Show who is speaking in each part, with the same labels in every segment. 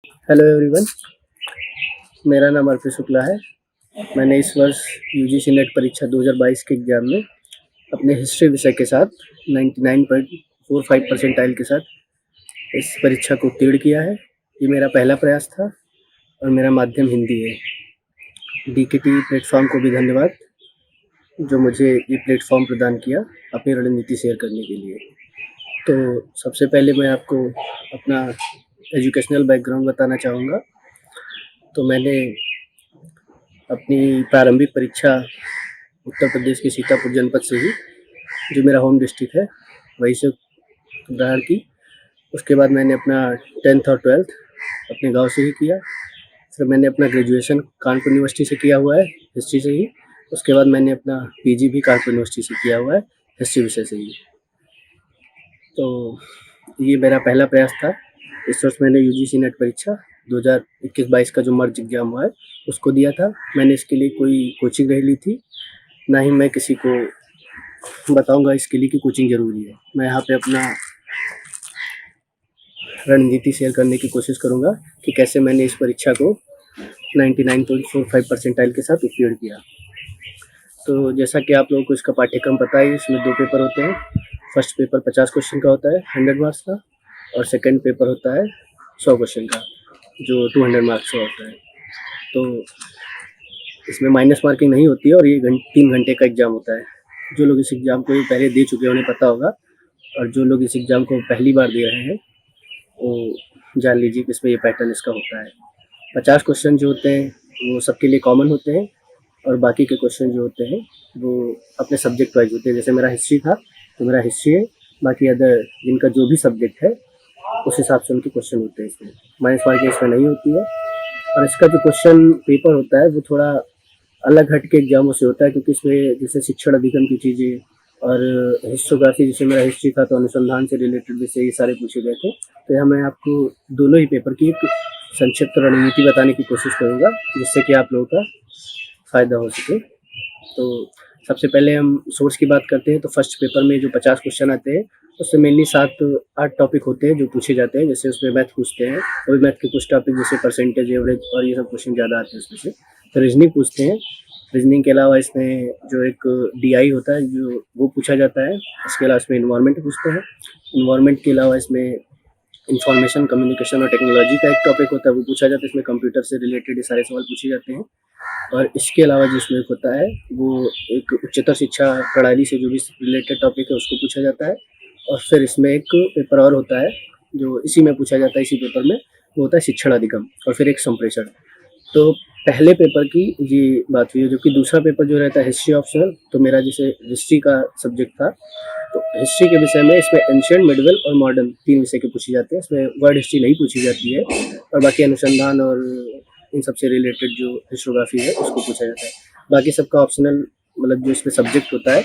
Speaker 1: Hello everyone, मेरा नाम अर्पित शुक्ला है। मैंने इस वर्ष यूजीसी नेट परीक्षा 2022 के एग्ज़ाम में अपने हिस्ट्री विषय के साथ 99.45 परसेंटाइल के साथ इस परीक्षा को उत्तीर्ण किया है। ये मेरा पहला प्रयास था और मेरा माध्यम हिंदी है। डीकेटी प्लेटफॉर्म को भी धन्यवाद जो मुझे ये प्लेटफॉर्म प्रदान किया अपनी रणनीति शेयर करने के लिए। तो सबसे पहले मैं आपको अपना एजुकेशनल बैकग्राउंड बताना चाहूँगा। तो मैंने अपनी प्रारंभिक परीक्षा उत्तर प्रदेश के सीतापुर जनपद से ही, जो मेरा होम डिस्ट्रिक्ट है, वहीं से ग्रहण की। उसके बाद मैंने अपना 10th और 12th अपने गांव से ही किया। फिर मैंने अपना ग्रेजुएशन कानपुर यूनिवर्सिटी से किया हुआ है, हिस्ट्री से ही। उसके बाद मैंने अपना पीजी भी कानपुर यूनिवर्सिटी से किया हुआ है, हिस्ट्री विषय से ही। तो ये मेरा पहला प्रयास था। इस वर्ष मैंने यूजीसी नेट परीक्षा 2021-22 का जो मर्ज एग्जाम हुआ है उसको दिया था। मैंने इसके लिए कोई कोचिंग नहीं ली थी, ना ही मैं किसी को बताऊंगा इसके लिए कि कोचिंग ज़रूरी है। मैं यहाँ पे अपना रणनीति शेयर करने की कोशिश करूँगा कि कैसे मैंने इस परीक्षा को 99.45 परसेंटाइल के साथ उत्तीर्ण किया। तो जैसा कि आप लोगों को इसका पाठ्यक्रम पता है, इसमें 2 पेपर होते हैं। फर्स्ट पेपर 50 क्वेश्चन का होता है 100 मार्क्स का, और सेकंड पेपर होता है 100 क्वेश्चन का जो 200 मार्क्स का होता है। तो इसमें माइनस मार्किंग नहीं होती है और ये 3 घंटे का एग्ज़ाम होता है। जो लोग इस एग्ज़ाम को पहले दे चुके हैं उन्हें पता होगा, और जो लोग इस एग्ज़ाम को पहली बार दे रहे हैं वो जान लीजिए कि इसमें ये पैटर्न इसका होता है। 50 क्वेश्चन जो होते हैं वो सबके लिए कॉमन होते हैं, और बाकी के क्वेश्चन जो होते हैं वो अपने सब्जेक्ट वाइज होते हैं। जैसे मेरा हिस्ट्री था तो मेरा हिस्ट्री है, बाकी अदर जिनका जो भी सब्जेक्ट है उस हिसाब से उनके क्वेश्चन होते हैं। इसमें माइनस मार्किंग इसमें नहीं होती है। और इसका जो क्वेश्चन पेपर होता है वो थोड़ा अलग हट के एग्जामों से होता है, क्योंकि इसमें जैसे शिक्षण अधिगम की चीज़ें और हिस्टोग्राफी, जैसे मेरा हिस्ट्री था तो अनुसंधान से रिलेटेड जैसे ये सारे पूछे गए थे। तो यहाँ मैं आपको दोनों ही पेपर की एक संक्षिप्त रणनीति बताने की कोशिश करूँगा जिससे कि आप लोगों का फ़ायदा हो सके। तो सबसे पहले हम सोर्स की बात करते हैं। तो फर्स्ट पेपर में जो 50 क्वेश्चन आते हैं उससे मेनली 7-8 टॉपिक होते हैं जो पूछे जाते हैं। जैसे उसमें मैथ पूछते हैं, और मैथ के कुछ टॉपिक जैसे परसेंटेज, एवरेज और ये सब क्वेश्चन ज़्यादा आते हैं उसमें से। तो रीजनिंग पूछते हैं। रीजनिंग के अलावा इसमें जो एक डीआई होता है जो वो पूछा जाता है। इसके अलावा इसमें इन्वायरमेंट पूछते हैं। इन्वायरमेंट के अलावा इसमें इंफॉर्मेशन कम्युनिकेशन और टेक्नोलॉजी का एक टॉपिक होता है वो पूछा जाता है। इसमें कंप्यूटर से रिलेटेड ये सारे सवाल पूछे जाते हैं। और इसके अलावा जिसमें होता है वो एक उच्चतर शिक्षा प्रणाली से जो भी रिलेटेड टॉपिक है उसको पूछा जाता है। और फिर इसमें एक पेपर और होता है जो इसी में पूछा जाता है, इसी पेपर में, वो होता है शिक्षण अधिगम, और फिर एक संप्रेषण। तो पहले पेपर की ये बात हुई है। जो कि दूसरा पेपर जो रहता है हिस्ट्री ऑप्शनल, तो मेरा जैसे हिस्ट्री का सब्जेक्ट था तो हिस्ट्री के विषय में इसमें एंशिएंट, मिडिवल और मॉडर्न 3 विषय के पूछे जाते हैं। इसमें वर्ड हिस्ट्री नहीं पूछी जाती है, और बाकी अनुसंधान और इन सबसे रिलेटेड जो हिस्टोग्राफी है उसको पूछा जाता है। बाकी सबका ऑप्शनल, मतलब जो इसमें सब्जेक्ट होता है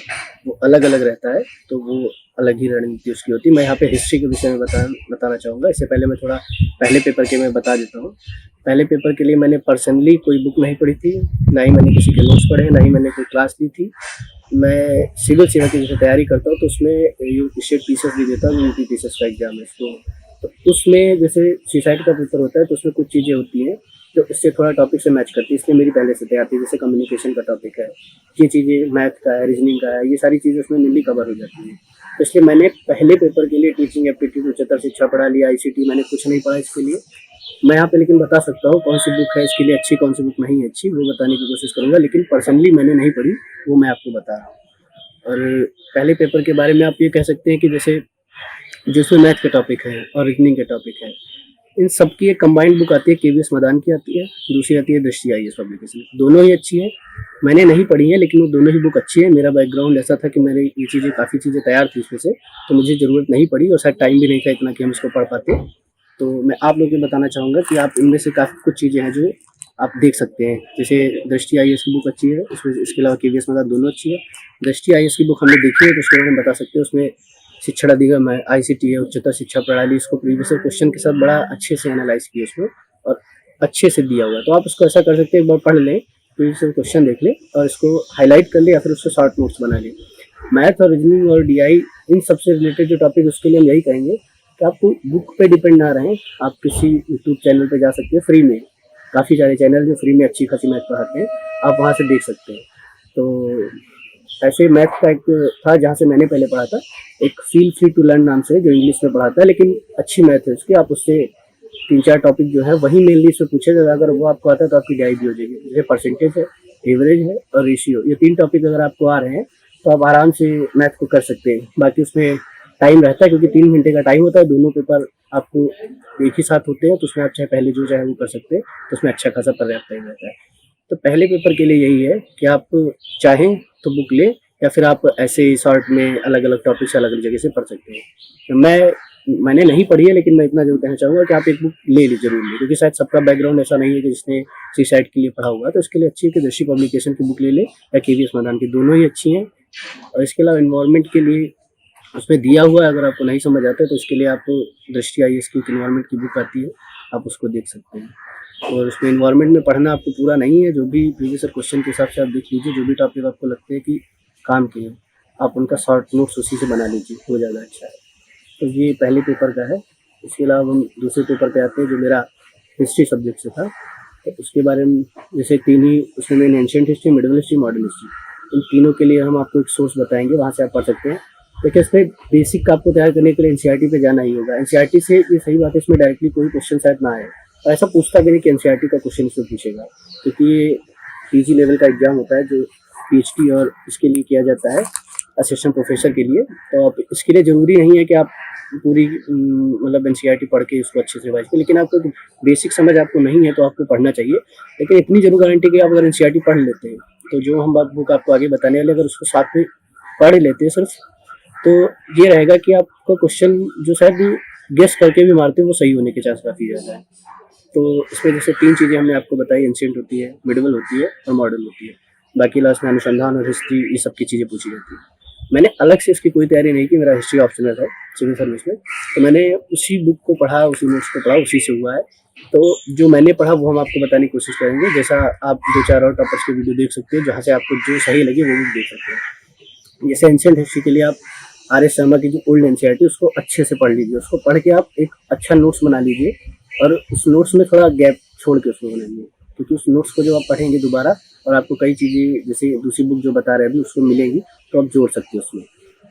Speaker 1: वो अलग अलग रहता है, तो वो अलग ही रणनीति उसकी होती है। मैं यहाँ पे हिस्ट्री के विषय में बताना चाहूँगा। इससे पहले मैं थोड़ा पहले पेपर के मैं बता देता हूँ। पहले पेपर के लिए मैंने पर्सनली कोई बुक नहीं पढ़ी थी, ना ही मैंने किसी के नोट्स पढ़े, ना ही मैंने कोई क्लास ली थी। मैं सिविल सेवा की जैसे तैयारी करता हूँ तो उसमें स्टेट टीचर्स भी देता हूँ, यूपी टीचर्स का एग्जाम है इसको। तो उसमें जैसे सुसाइड का पेपर होता है तो उसमें कुछ चीज़ें होती हैं जो इससे थोड़ा टॉपिक से मैच करती है, इसलिए मेरी पहले से तैयार थी। जैसे कम्युनिकेशन का टॉपिक है, ये चीज़ें मैथ का है, रीजनिंग का है, ये सारी चीज़ें उसमें मेनली कवर हो जाती हैं। तो इसलिए मैंने पहले पेपर के लिए टीचिंग एप्टीट्यूड, उच्चतर शिक्षा प्रणाली, आईसीटी मैंने कुछ नहीं पढ़ा इसके लिए। मैं यहाँ पे लेकिन बता सकता हूँ कौन सी बुक है इसके लिए अच्छी, कौन सी बुक नहीं है अच्छी, वो बताने की कोशिश करूँगा। लेकिन पर्सनली मैंने नहीं पढ़ी, वो मैं आपको बता रहा हूँ। और पहले पेपर के बारे में आप ये कह सकते हैं कि जैसे जिसमें मैथ के टॉपिक है और रीजनिंग के टॉपिक है, इन सब की एक कंबाइंड बुक आती है, केवीएस मदान की आती है, दूसरी आती है दृष्टि आईएएस पब्लिकेशन। दोनों ही अच्छी है, मैंने नहीं पढ़ी है लेकिन वो दोनों ही बुक अच्छी है। मेरा बैकग्राउंड ऐसा था कि मेरे ये चीज़ें काफ़ी चीज़ें तैयार थी उसमें से, तो मुझे ज़रूरत नहीं पड़ी, और शायद टाइम भी नहीं था इतना कि हम इसको पढ़ पाते। तो मैं आप लोगों को बताना चाहूँगा कि आप इनमें से काफ़ी कुछ चीज़ें हैं जो आप देख सकते हैं। जैसे दृष्टि आईएएस की बुक अच्छी है, उसमें इसके अलावा केवीएस मदान दोनों अच्छी है। दृष्टि आईएएस की बुक हमने देखी है तो उसके बारे में बता सकते हैं। उसमें शिक्षण अधिगम है, आईसीटी है, उच्चतर शिक्षा प्रणाली, इसको प्रीवियस क्वेश्चन के साथ बड़ा अच्छे से एनालाइज किया उसमें और अच्छे से दिया हुआ है। तो आप उसको ऐसा कर सकते हैं, एक बार पढ़ लें, प्रीवियस क्वेश्चन देख लें और इसको हाईलाइट कर लें या फिर उससे शॉर्ट नोट्स बना लें। मैथ और रीजनिंग और डीआई इन सबसे रिलेटेड जो टॉपिक उसके लिए हम यही कहेंगे कि आप बुक पे डिपेंड ना रहें, आप किसी यूट्यूब चैनल पे जा सकते हैं फ्री में, काफ़ी सारे चैनल जो फ्री में अच्छी खासी मैथ पढ़ाते हैं, आप वहाँ से देख सकते हैं। तो ऐसे मैथ का एक था जहाँ से मैंने पहले पढ़ा था, एक फील फ्री टू लर्न नाम से, जो इंग्लिश में पढ़ाता है, लेकिन अच्छी मैथ है उसकी, आप उससे 3-4 टॉपिक जो है वही मेनली इसमें पूछे जाएगा, अगर वो आपको आता है तो आपकी डाई भी हो जाएगी। जैसे परसेंटेज है, एवरेज है और रेशियो, ये 3 टॉपिक अगर आपको आ रहे हैं तो आप आराम से मैथ को कर सकते हैं। बाकी उसमें टाइम रहता है, क्योंकि 3 घंटे का टाइम होता है, दोनों पेपर आपको एक ही साथ होते हैं, तो उसमें आप चाहे पहले जो चाहे वो कर सकते हैं, तो उसमें अच्छा खासा पर्याप्त टाइम रहता है। तो पहले पेपर के लिए यही है कि आप चाहें तो बुक ले, या फिर आप ऐसे ही शॉर्ट में अलग अलग टॉपिक से अलग अलग जगह से पढ़ सकते हैं। तो मैंने नहीं पढ़ी है, लेकिन मैं इतना जरूर कहना चाहूँगा कि आप एक बुक ले ली जरूर ले, क्योंकि शायद सबका बैकग्राउंड ऐसा नहीं है कि जिसने सी साइट के लिए पढ़ा हुआ है, तो इसके लिए अच्छी है कि दृष्टि पब्लिकेशन की बुक ले ले या KVS मैदान की, दोनों ही अच्छी हैं। और इसके अलावा इन्वायरमेंट के लिए उसमें दिया हुआ है, अगर आपको नहीं समझ आता है तो इसके लिए आप दृष्टि IAS की इन्वायरमेंट की बुक आती है, आप उसको देख सकते हैं। और उसमें इन्वायरमेंट में पढ़ना आपको पूरा नहीं है, जो भी प्रीवियस क्वेश्चन के हिसाब से आप देख लीजिए, जो भी टॉपिक आपको लगते हैं कि काम के हैं, आप उनका शॉर्ट नोट्स उसी से बना लीजिए, वो ज़्यादा अच्छा है। तो ये पहले पेपर का है। इसके अलावा हम दूसरे पेपर पे आते हैं, जो मेरा हिस्ट्री सब्जेक्ट से था। तो उसके बारे में जैसे 3 ही उसमें मैंने ancient history, medieval history, modern history, इन तीनों के लिए हम आपको एक सोर्स बताएंगे, वहाँ से आप पढ़ सकते हैं। देखिए इसमें बेसिक आपको तैयार करने के लिए NCERT पे जाना ही होगा। NCERT से ये सही बात है, इसमें डायरेक्टली कोई क्वेश्चन शायद ना आए, और ऐसा पूछता भी नहीं कि NCERT का क्वेश्चन इसमें पूछेगा, क्योंकि ये PG लेवल का एग्जाम होता है जो PhD और इसके लिए किया जाता है, असिस्टेंट प्रोफेसर के लिए। तो आप इसके लिए ज़रूरी नहीं है कि आप पूरी मतलब NCERT पढ़ के उसको अच्छे से रिवाइज करें, लेकिन आपको बेसिक समझ आपको नहीं है तो आपको पढ़ना चाहिए। लेकिन इतनी जरूर गारंटी कि आप अगर NCERT पढ़ लेते हैं, तो जो हम बुक आपको आगे बताने वाले, अगर उसको साथ में पढ़ लेते हैं सिर्फ, तो ये रहेगा कि आपका क्वेश्चन जो शायद गेस करके भी मारते हैं, वो सही होने के चांस काफ़ी ज़्यादा है। तो इसमें जैसे 3 चीज़ें हमने आपको बताई, एंशिएंट होती है, मिडिवल होती है और मॉडर्न होती है। बाकी लास्ट में अनुसंधान और हिस्ट्री, ये सब की चीज़ें पूछी जाती है। मैंने अलग से इसकी कोई तैयारी नहीं की, मेरा हिस्ट्री ऑप्शनल था सिविल सर्विस में, तो मैंने उसी बुक को पढ़ा, उसी नोट्स को पढ़ा, उसी से हुआ है। तो जो मैंने पढ़ा वो हम आपको बताने की कोशिश करेंगे। जैसा आप 2-4 और टॉपर्स की वीडियो देख सकते हैं, जहाँ से आपको जो सही लगे वो भी देख सकते हैं। जैसे एंशिएंट हिस्ट्री के लिए आप RS शर्मा की जो ओल्ड NCERT उसको अच्छे से पढ़ लीजिए, उसको पढ़ के आप एक अच्छा नोट्स बना लीजिए, और उस नोट्स में थोड़ा गैप छोड़ के उसको बनाइए, क्योंकि उस नोट्स को जब आप पढ़ेंगे दोबारा, और आपको कई चीज़ें जैसे दूसरी बुक जो बता रहे हैं अभी उसको मिलेगी, तो आप जोड़ सकते हैं उसमें।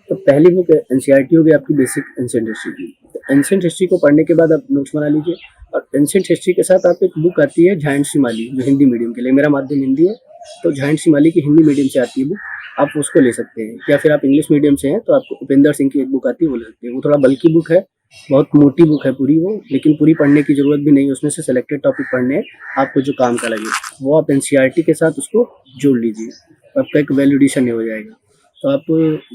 Speaker 1: तो पहली बुक NCERT होगी आपकी बेसिक एंशिएंट हिस्ट्री की। तो एंशिएंट हिस्ट्री को पढ़ने के बाद आप नोट्स बना लीजिए, और एंशिएंट हिस्ट्री के साथ आप एक बुक आती है झायंट सिमाली, जो हिंदी मीडियम के लिए, मेरा माध्यम हिंदी है, तो झायंट सिमाली की हिंदी मीडियम से आती है बुक, आप उसको ले सकते हैं। या फिर आप इंग्लिश मीडियम से हैं तो आपको उपेंद्र सिंह की एक बुक आती है, वो ले सकते हैं। वो थोड़ा बल्कि बुक है, बहुत मोटी बुक है पूरी वो, लेकिन पूरी पढ़ने की ज़रूरत भी नहीं है, उसमें से सेलेक्टेड टॉपिक पढ़ने हैं आपको जो काम का लगे, वो आप NCERT के साथ उसको जोड़ लीजिए, आपका एक वैल्यू एडिशन हो जाएगा। तो आप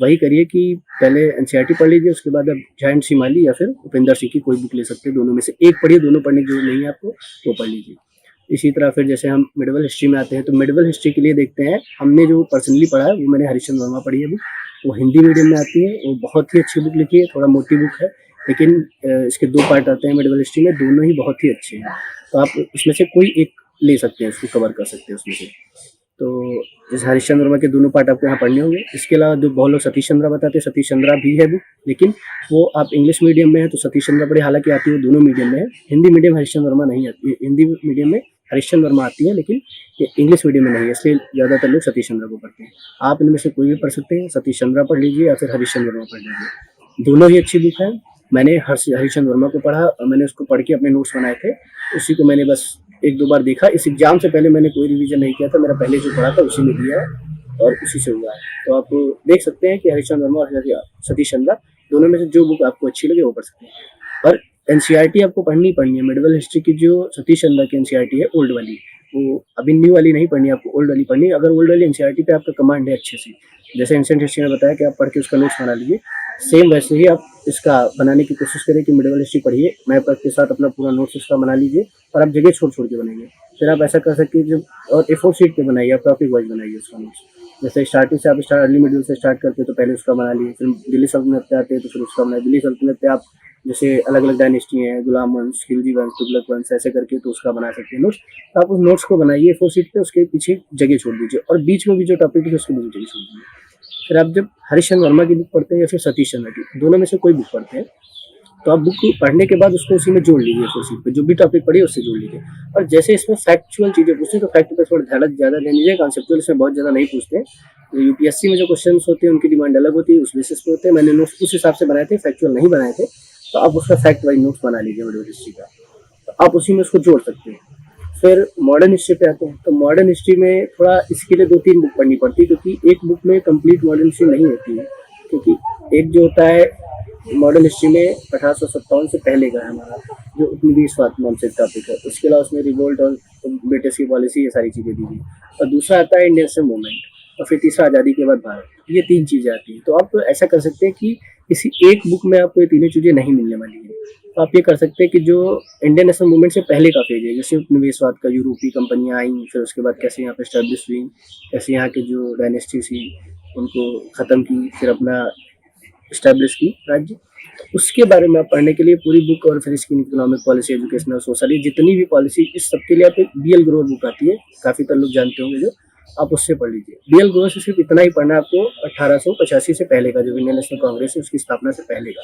Speaker 1: वही करिए कि पहले NCERT पढ़ लीजिए, उसके बाद आप झायंट सिमाली या फिर उपेंद्र सिंह की कोई बुक ले सकते हैं, दोनों में से एक पढ़िए, दोनों पढ़ने की जरूरत नहीं है आपको, वो पढ़ लीजिए। इसी तरह फिर जैसे हम मिडिवल हिस्ट्री में आते हैं, तो मिडिवल हिस्ट्री के लिए देखते हैं, हमने जो पर्सनली पढ़ा है वो मैंने हरिश्चंद्र वर्मा पढ़ी है बुक, वो हिंदी मीडियम में आती है, वो बहुत ही अच्छी बुक लिखी है, थोड़ा मोटी बुक है, लेकिन इसके 2 पार्ट आते हैं मिडिवल हिस्ट्री में, दोनों ही बहुत ही अच्छे हैं। तो आप इसमें से कोई एक ले सकते हैं, उसको कवर कर सकते हैं उसमें से। तो जैसे हरिश्चंद्र वर्मा के दोनों पार्ट आपको यहाँ पढ़ने होंगे। इसके अलावा जो बहुत लोग सतीश चंद्रा बताते हैं, सतीश चंद्रा भी है बुक, लेकिन वो आप इंग्लिश मीडियम में है तो सतीश चंद्रा पढ़े, हालांकि आती है वो दोनों मीडियम में है। हिंदी मीडियम हरिश्चंद्र वर्मा नहीं आती है, हिंदी मीडियम में हरिश्चंद्र वर्मा आती है, लेकिन ये इंग्लिश मीडियम में नहीं है, इसलिए ज़्यादातर लोग सतीश चंद्रा को पढ़ते हैं। आप इनमें से कोई भी पढ़ सकते हैं, सतीश चंद्रा पढ़ लीजिए या फिर हरिश्चंद्र वर्मा पढ़ लीजिए, दोनों ही अच्छी बुक है। मैंने हरिश्चंद्र वर्मा को पढ़ा और मैंने उसको पढ़ के अपने नोट्स बनाए थे, उसी को मैंने बस 1-2 बार देखा। इस एग्जाम से पहले मैंने कोई रिवीजन नहीं किया था, मेरा पहले जो पढ़ा था उसी में दिया है और उसी से हुआ है। तो आप देख सकते हैं कि हरिश्चंद्र वर्मा और सतीश चंद्रा, दोनों में से जो बुक आपको अच्छी लगे वो पढ़ सकते हैं। और NCERT आपको पढ़नी है, मिडिवल हिस्ट्री की जो सतीश चंद्रा की NCERT है ओल्ड वाली, वो अभी न्यू वाली नहीं पढ़नी है, आपको ओल्ड वाली पढ़नी है। अगर ओल्ड वाली NCERT पे आपका कमांड है अच्छे से, जैसे एंशिएंट हिस्ट्री में बताया कि आप पढ़ के उसका नोट्स बना लीजिए, सेम वैसे ही आप इसका बनाने की कोशिश करें कि मिडिवल हिस्ट्री पढ़िए, मैप के साथ अपना पूरा नोट्स इसका बना लीजिए, और आप जगह छोड़ के बनाएंगे। फिर आप ऐसा कर सकते हैं जब, और A4 शीट पे बनाइए, आप टॉपिक वाइज बनाइए उसका नोट्स। जैसे स्टार्टिंग से आप अर्ली मिडिल से स्टार्ट करते हैं तो पहले उसका बना लिए, फिर दिल्ली सल्तनत पे आते हैं तो फिर उसका बनाए। दिल्ली सल्तनत पे आप जैसे अलग अलग डायनेस्टी हैं, गुलाम वंश, खिलजी वंश, तुगलक वंश, ऐसे करके तो उसका बना सकते हैं नोट्स। तो आप उस नोट्स को बनाइए A4 शीट पे, उसके पीछे जगह छोड़ दीजिए, और बीच में भी जो टॉपिक है उसके बीच जगह छोड़ दीजिए। फिर आप जब हरिश्चंद्र वर्मा की बुक पढ़ते हैं या फिर सतीश चंद्र की, दोनों में से कोई बुक पढ़ते हैं, तो आप बुक पढ़ने के बाद उसको उसी में जोड़ लीजिए, A4 शीट पे जो भी टॉपिक पढ़िए उससे जोड़ लीजिए। और जैसे इसमें फैक्चुअल चीज़ें पूछते हैं तो फैक्ट पे थोड़ा ध्यान ज़्यादा देने दीजिए, कॉन्सेप्चुअल इसमें बहुत ज़्यादा नहीं पूछते हैं। तो यूपीएससी में जो क्वेश्चन होते हैं उनकी डिमांड अलग होती है, उस बेसिस पे होते हैं। मैंने नोट्स उस हिसाब से बनाए थे, फैक्चुअल नहीं बनाए थे, तो आप उसका फैक्ट वाइज नोट्स बना लीजिए मेडिकल हिस्ट्री का, तो आप उसी में उसको जोड़ सकते हैं। फिर मॉडर्न हिस्ट्री पे आते हैं, तो मॉडर्न हिस्ट्री में थोड़ा इसके लिए 2-3 बुक पढ़नी पड़ती है, क्योंकि एक बुक में कंप्लीट मॉडर्न हिस्ट्री नहीं होती है। क्योंकि एक जो होता है मॉडर्न हिस्ट्री में 1857 से पहले का है हमारा, जो उपनिवेशवाद नाम से टॉपिक है। उसके अलावा उसमें रिवोल्ट और ब्रिटिश की पॉलिसी, ये सारी चीज़ें दी गई। और दूसरा आता है इंडियन मूवमेंट, और फिर तीसरा आज़ादी के बाद भारत। ये 3 चीज़ें आती हैं। तो आप ऐसा कर सकते हैं कि किसी एक बुक में आपको ये तीनों चीज़ें नहीं मिलने वाली है। तो आप ये कर सकते हैं कि जो इंडियन नेशनल मूवमेंट से पहले का पेज है, जैसे उपनिवेशवाद का, यूरोपीय कंपनियां आई, फिर उसके बाद कैसे यहाँ पे स्टैब्लिश हुई, कैसे यहाँ के जो डायनेस्टी थी उनको ख़त्म की, फिर अपना स्टैब्लिश की राज्य, तो उसके बारे में आप पढ़ने के लिए पूरी बुक, और फिर इसकी इकोनॉमिक पॉलिसी, एजुकेशनल, सोशल, जितनी भी पॉलिसी, इस सब के लिए आप एक BL ग्रोवर बुक आती है, काफ़ी तर लोग जानते होंगे, जो आप उससे पढ़ लीजिए। BL ग्रोवर से सिर्फ इतना ही पढ़ना है आपको, 1885 से पहले का, जो इंडियन नेशनल कांग्रेस है उसकी स्थापना से पहले का,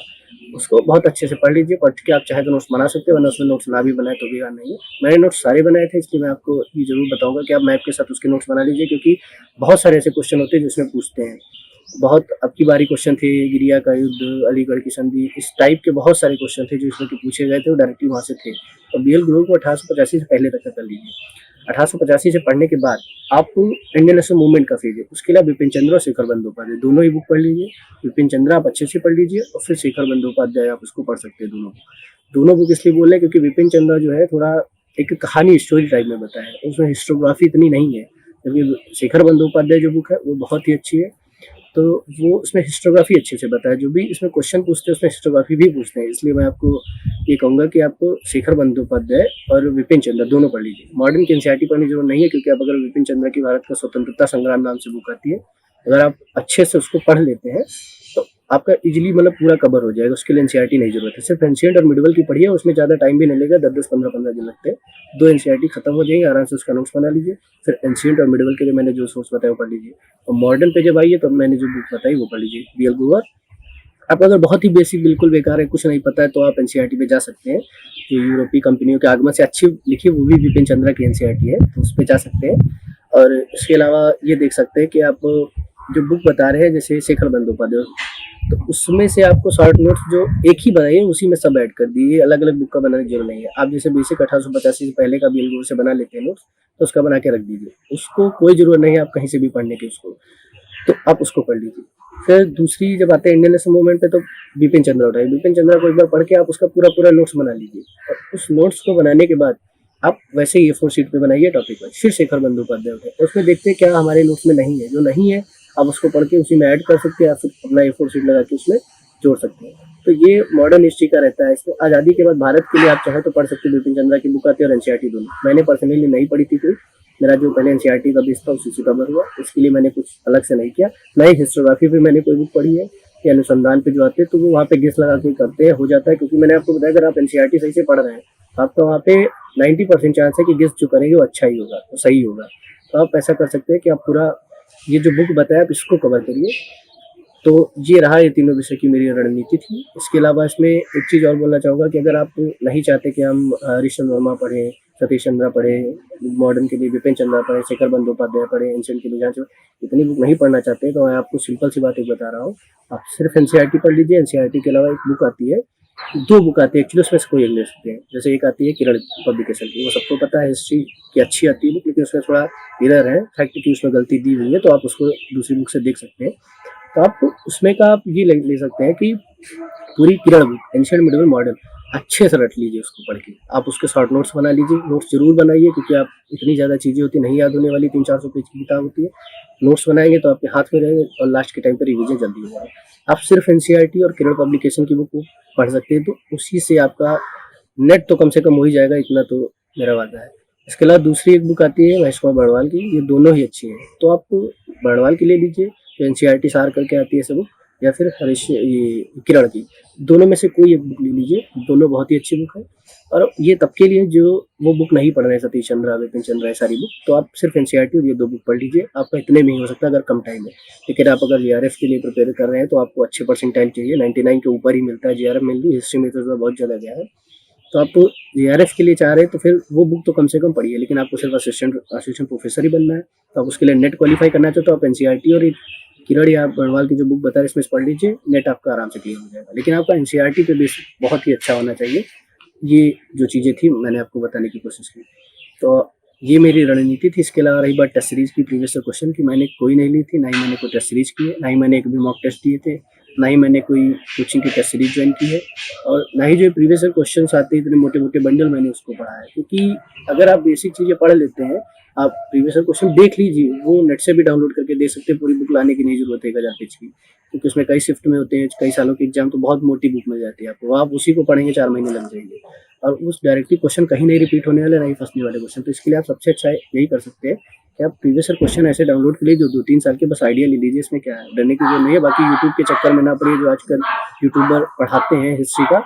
Speaker 1: उसको बहुत अच्छे से पढ़ लीजिए। पढ़ के आप चाहे तो नोट्स बना सकते हो, वरना उसमें नोट्स ना भी बनाए तो भी नहीं है। मैंने नोट्स सारे बनाए थे, इसलिए मैं आपको ये जरूर बताऊंगा कि आप मैप के साथ उसके नोट्स बना लीजिए, क्योंकि बहुत सारे ऐसे क्वेश्चन होते हैं जिसमें पूछते हैं। बहुत अब की बारी क्वेश्चन थे, गिरिया का युद्ध, अलीगढ़ की संधि, इस टाइप के बहुत सारे क्वेश्चन थे जो इसमें के पूछे गए थे, वो डायरेक्टली वहाँ से थे। तो BL ग्रोवर को 1885 से पहले तक का कर लीजिए। 1885 से पढ़ने के बाद आप इंडियन नेशनल मूवमेंट का फेज है, उसके लिए बिपिन चंद्र और शेखर बंदोपाध्याय दोनों ही बुक पढ़ लीजिए। बिपिन चंद्र आप अच्छे से पढ़ लीजिए, और फिर शेखर बंदोपाध्याय आप उसको पढ़ सकते हैं। दोनों बुक इसलिए बोल रहे हैं क्योंकि बिपिन चंद्र जो है थोड़ा एक कहानी स्टोरी टाइप में बताया है, उसमें हिस्टोग्राफी इतनी नहीं है, जबकि शेखर बंदोपाध्याय जो बुक है वो बहुत ही अच्छी है। तो वो उसमें हिस्टोग्राफी अच्छे से बताया, जो भी इसमें क्वेश्चन पूछते हैं उसमें हिस्टोग्राफी भी पूछते हैं। इसलिए मैं आपको ये कहूँगा कि आपको शेखर बंदोपाध्याय और विपिन चंद्र दोनों पढ़ लीजिए। मॉडर्न की एनसीईआरटी पढ़ने की जरूरत नहीं है, क्योंकि आप अगर विपिन चंद्र की भारत का स्वतंत्रता संग्राम नाम से बुक आती है, अगर आप अच्छे से उसको पढ़ लेते हैं तो आपका इजीली मतलब पूरा कवर हो जाएगा। उसके लिए एनसीईआरटी नहीं जरूरत है, सिर्फ एंशिएंट और मिडिवल की पढ़िए, उसमें ज़्यादा टाइम भी नहीं लगेगा, 10-10, 15-15 दिन लगते हैं। 2 एनसीईआरटी खत्म हो जाएंगे, आराम से उसका नोट्स बना लीजिए। फिर एंशिएंट और मिडिवल के लिए मैंने जो सोर्स बताया वो पढ़ लीजिए, और मॉडर्न पे जब आइए तो मैंने जो बुक बताई वो पढ़ लीजिए, BL ग्रोवर। आप अगर बहुत ही बेसिक, बिल्कुल बेकार है, कुछ नहीं पता है, तो आप एनसीईआरटी पे जा सकते हैं। जो यूरोपीय कंपनियों के आगमन से अच्छी लिखी, वो भी विपिन चंद्रा की एनसीईआरटी है, तो उस पर जा सकते हैं। और इसके अलावा ये देख सकते हैं कि आप जो बुक बता रहे हैं जैसे शेखर बंदोपाध्याय, तो उसमें से आपको शॉर्ट नोट्स जो एक ही बनाइए उसी में सब ऐड कर दीजिए, अलग अलग बुक का बनाने की जरूरत नहीं है। आप जैसे बेसिक 1885 से पहले का BL ग्रोवर से बना लेते हैं नोट्स, तो उसका बना के रख दीजिए, उसको कोई जरूरत नहीं है आप कहीं से भी पढ़ने की, उसको तो आप उसको पढ़ लीजिए। फिर दूसरी जब आते हैं इंडियन नेशनल मूवमेंट पे, तो बिपिन चंद्र उठाइए, बिपिन चंद्र को एक बार पढ़ के आप उसका पूरा पूरा नोट्स बना लीजिए, और उस नोट्स को बनाने के बाद आप वैसे ही A4 शीट पे बनाइए टॉपिक वाइज। फिर शेखर बंदोपाध्याय उठाए, उसमें देखते हैं क्या हमारे नोट्स में नहीं है, जो नहीं है आप उसको पढ़ के उसी में ऐड कर सकते हैं, या फिर अपना A4 शीट लगा के उसमें जोड़ सकते हैं। तो ये मॉडर्न हिस्ट्री का रहता है। इसमें आज़ादी के बाद भारत के लिए आप चाहे तो पढ़ सकते हैं, बिपिन चंद्रा की बुक आती है, और एनसीईआरटी दोनों। मैंने पर्सनली नहीं पढ़ी थी कोई, मेरा जो पहले एनसीईआरटी का बेस था उसी से कवर हुआ, इसके लिए मैंने कुछ अलग से नहीं किया। ना ही हिस्टोग्राफी पे मैंने कोई बुक पढ़ी है, या अनुसंधान पे जो आते हैं तो वो वहाँ पे गेस लगा के करते हैं, हो जाता है। क्योंकि मैंने आपको बताया अगर आप एनसीईआरटी सही से पढ़ रहे हैं तो आपका वहाँ पे 90% चांस है कि गेस जो करेंगे वो अच्छा ही होगा, तो सही होगा। तो आप ऐसा कर सकते हैं कि आप पूरा ये जो बुक बताया आप इसको कवर करिए। तो ये रहा, ये तीनों विषय की मेरी रणनीति थी। इसके अलावा इसमें एक चीज़ और बोलना चाहूँगा कि अगर आप नहीं चाहते कि हम हरीशचंद्र वर्मा पढ़ें, सतीश चंद्रा पढ़ें, मॉडर्न के लिए विपिन चंद्रा पढ़ें, शेखर बंदोपाध्याय पढ़ें, एंशिएंट के लिए जहाँ जो इतनी बुक नहीं पढ़ना चाहते, तो मैं आपको सिंपल सी बात एक बता रहा हूँ, आप सिर्फ एनसीईआरटी पढ़ लीजिए। एनसीईआरटी के अलावा एक बुक आती है, 2 बुक आती है एक्चुअली, उसमें से कोई एक ले सकते हैं। जैसे एक आती है किरण पब्लिकेशन की, वो सबको पता है हिस्ट्री की अच्छी आती है बुक, लेकिन उसमें थोड़ा एरर है, फैक्ट की उसमें गलती दी हुई है, तो आप उसको दूसरी बुक से देख सकते हैं। तो आप उसमें का आप ये ले सकते हैं कि पूरी किरण बुक एंशिएंट मिडिवल मॉडर्न अच्छे से रट लीजिए, उसको पढ़ के आप उसके शॉर्ट नोट्स बना लीजिए। नोट्स जरूर बनाइए, क्योंकि आप इतनी ज़्यादा चीज़ें होती नहीं याद होने वाली, 300-400 पेज की किताब होती है। नोट्स बनाएंगे तो आपके हाथ में रहेंगे, और लास्ट के टाइम पर रिविजन जल्दी हो जाएगा। आप सिर्फ एनसीईआरटी और किरण पब्लिकेशन की बुक को पढ़ सकते हैं, तो उसी से आपका नेट तो कम से कम हो ही जाएगा, इतना तो मेरा वादा है। इसके अलावा दूसरी एक बुक आती है महेश कुमार बर्णवाल की, ये दोनों ही अच्छी हैं, तो आप बर्णवाल की ले लीजिए, जो एनसीईआरटी सार करके आती है सब। या फिर हरीश ये किरण की, दोनों में से कोई एक बुक ले लीजिए, दोनों बहुत ही अच्छी बुक है। और ये तब के लिए जो वो बुक नहीं पढ़ रहे, सतीश चंद्र, विपिन चंद्र, ये सारी बुक, तो आप सिर्फ एनसीईआरटी और ये 2 बुक पढ़ लीजिए, आपका इतने में ही हो सकता है अगर कम टाइम है। लेकिन आप अगर जेआरएफ के लिए प्रिपेयर कर रहे हैं तो आपको अच्छे परसेंटाइल चाहिए, 99 के ऊपर ही मिलता है जेआरएफ मेनली, हिस्ट्री में तो इस बार बहुत ज़्यादा गया है। तो आप जेआरएफ के लिए चाह रहे हैं तो फिर वो बुक तो कम से कम पढ़िए, लेकिन आपको सिर्फ असिस्टेंट प्रोफेसर ही बनना है, तो आप उसके लिए नेट क्वालीफाई करना चाहते हो तो आप एनसीईआरटी और किरण या बड़वाल की जो बुक बता रहे हैं इसमें पढ़ लीजिए, नेट आपका आराम से क्लियर हो जाएगा। लेकिन आपका एनसीईआरटी पे बेस बहुत ही अच्छा होना चाहिए। ये जो चीज़ें थी मैंने आपको बताने की कोशिश की। तो ये मेरी रणनीति थी। इसके अलावा रही बात टेस्ट सीरीज़ की, प्रीवियस ईयर क्वेश्चन की, मैंने कोई नहीं ली थी, ना ही मैंने कोई टेस्ट सीरीज़ की है, ना ही मैंने एक भी मॉक टेस्ट दिए थे, ना ही मैंने कोई कोचिंग की टेस्ट सीरीज़ ज्वाइन की है, और ना ही जो प्रीवियस ईयर क्वेश्चंस आते हैं इतने मोटे-मोटे बंडल मैंने उसको पढ़ा है। क्योंकि अगर आप बेसिक चीज़ें पढ़ लेते हैं, आप प्रीवियस ईयर क्वेश्चन देख लीजिए, वो नेट से भी डाउनलोड करके देख सकते हैं, पूरी बुक लाने की नहीं ज़रूरत है 1000 पेज की, क्योंकि उसमें कई शिफ्ट में होते हैं, कई सालों के एग्जाम, तो बहुत मोटी बुक मिल जाती है आपको, आप उसी को पढ़ेंगे 4 महीने लग जाएंगे, और उस डायरेक्टली क्वेश्चन कहीं नहीं रिपीट होने वाले, नहीं फंसने वाले क्वेश्चन। तो इसके लिए आप सबसे अच्छा यही कर सकते हैं कि आप प्रीवियस ईयर क्वेश्चन ऐसे डाउनलोड कर लीजिए, जो 2-3 साल के बस आइडिया ले लीजिए, इसमें क्या है, डरने की जरूरत नहीं है। बाकी यूट्यूब के चक्कर में ना पड़िए, जो आजकल यूट्यूबर पढ़ाते हैं हिस्ट्री का,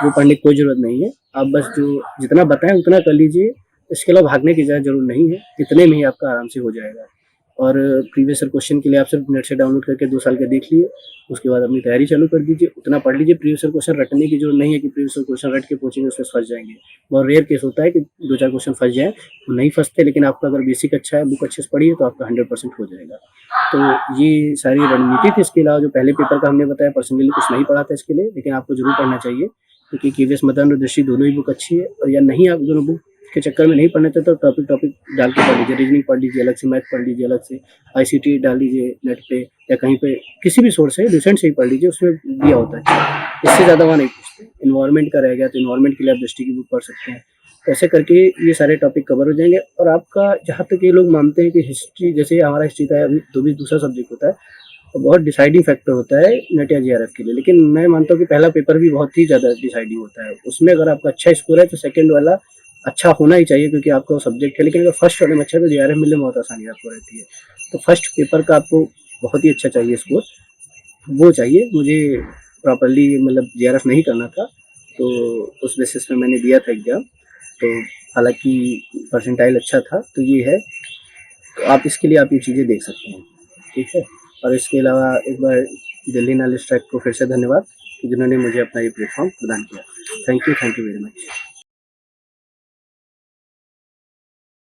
Speaker 1: वो पढ़ने की कोई ज़रूरत नहीं है। आप बस जो जितना बताएं उतना कर लीजिए, इसके अलावा भागने की ज़रूरत नहीं है, इतने में ही आपका आराम से हो जाएगा। और प्रीवियस ईयर क्वेश्चन के लिए आप सिर्फ नेट से डाउनलोड करके 2 साल का देख लिए, उसके बाद अपनी तैयारी चालू कर दीजिए, उतना पढ़ लीजिए। प्रीवियस ईयर क्वेश्चन रटने की जरूरत नहीं है कि प्रीवियस ईयर क्वेश्चन रट के पहुंचेंगे उसमें फंस जाएंगे। बहुत रेयर केस होता है कि 2-4 क्वेश्चन फंस जाए, वो नहीं फंसते, लेकिन आपका अगर बेसिक अच्छा है, बुक अच्छे से पढ़िए, तो आपका 100% हो जाएगा। तो ये सारी रणनीति थी। इसके अलावा जो पहले पेपर का हमने बताया, पर्सनली कुछ नहीं पढ़ा था इसके लिए, लेकिन आपको जरूर पढ़ना चाहिए, क्योंकि केवीएस मदन और दृष्टि दोनों ही बुक अच्छी है। और या नहीं, आप दोनों बुक के चक्कर में नहीं पढ़ना चाहते तो टॉपिक डाल के पढ़ लीजिए, रीजनिंग पढ़ लीजिए अलग से, मैथ पढ़ लीजिए अलग से, आईसीटी डाल लीजिए नेट पे, या कहीं पे किसी भी सोर्स है रिसेंट से ही पढ़ लीजिए, उसमें दिया होता है, इससे ज़्यादा वहाँ नहीं पूछते। इन्वायरमेंट का रह गया तो इन्वायरमेंट के लिए आप दृष्टि की बुक पढ़ सकते हैं। तो ऐसे करके ये सारे टॉपिक कवर हो जाएंगे। और आपका, जहाँ तक ये लोग मानते हैं कि हिस्ट्री, जैसे हमारा हिस्ट्री का अभी तो भी दूसरा सब्जेक्ट होता है, तो बहुत डिसाइडिंग फैक्टर होता है नेट या जेआरएफ के लिए, लेकिन मैं मानता हूँ कि पहला पेपर भी बहुत ही ज़्यादा डिसाइडिंग होता है। उसमें अगर आपका अच्छा स्कोर है तो सेकंड वाला अच्छा होना ही चाहिए, क्योंकि आपका सब्जेक्ट है। लेकिन अगर फर्स्ट वाले में अच्छा है तो जेआरएफ मिलने में बहुत आसानी आपको रहती है। तो फर्स्ट पेपर का आपको बहुत ही अच्छा चाहिए स्कोर, वो चाहिए। मुझे प्रॉपरली मतलब जेआरएफ नहीं करना था, तो उस बेसिस पे मैंने दिया था एग्ज़ाम, तो हालांकि परसेंटाइल अच्छा था। तो ये है, तो आप इसके लिए आप ये चीज़ें देख सकते हैं, ठीक है। और इसके अलावा एक बार दिल्ली नॉलेज ट्रैक को फिर से धन्यवाद कि जिन्होंने मुझे अपना ये प्लेटफॉर्म प्रदान किया। Thank you very much.